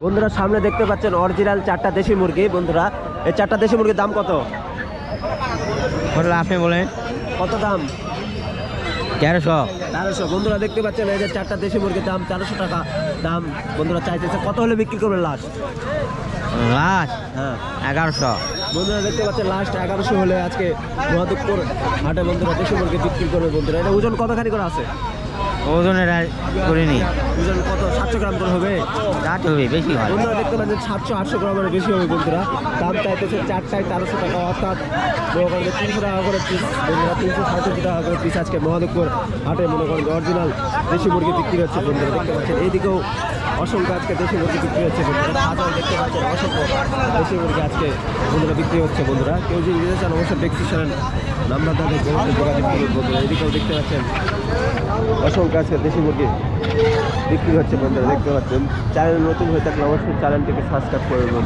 বন্ধুরা সামনে দেখতে পাচ্ছেন অরিজিনাল চারটা দেশি মুরগি। বন্ধুরা এই চারটা দেশি মুরগির দাম কত? আপনি বলেন কত দাম? 1300। বন্ধুরা দেখতে পাচ্ছেন এই যে চারটা দেশি মুরগির দাম 1300 টাকা দাম। বন্ধুরা চাইতেছে কত হলে বিক্রি করবেন লাস্ট? লাস্ট হ্যাঁ 1100। বন্ধুরা দেখতে পাচ্ছেন লাস্ট 1100 হলে আজকে মহাদেবপুর হাটে বন্ধুরা দেশি মুরগি বিক্রি করবে। বন্ধুরা এটা ওজন কতখানি করে আছে? ওজনের আর করিনি, ওজন কত? 700 গ্রাম করে হবে? রাত হবে বেশি হয়। বন্ধুরা দেখতে পাচ্ছেন 700-800 গ্রামের বেশি হবে। বন্ধুরা দাম চাইতেছে চারটায় 1300 টাকা, অর্থাৎ 300 টাকা করে পিস। বন্ধুরা 337 টাকা করে পিস আজকে মহাদেবপুর হাটে মনে করেন অরিজিনাল দেশি মুরগি বিক্রি হচ্ছে। বন্ধুরা দেখতে পাচ্ছেন এইদিকেও অসংখ্য আজকে দেশি মুরগি বিক্রি হচ্ছে। বন্ধুরা বাজারে দেখতে পাচ্ছেন অসংখ্য দেশি মুরগি আজকে বন্ধুরা বিক্রি হচ্ছে। বন্ধুরা কেউ যদি নিতে চান অবশ্যই ডেসক্রিপশনের নাম্বার তাদের যোগাযোগ করুন। বন্ধুরা এদিকেও দেখতে পাচ্ছেন অসংখ্য আজকে দেশি মুরগি বিক্রি হচ্ছে। বন্ধুরা দেখতে পাচ্ছেন। চ্যানেল নতুন হয়ে থাকলে অবশ্যই চ্যানেলটিকে সাবস্ক্রাইব করবেন।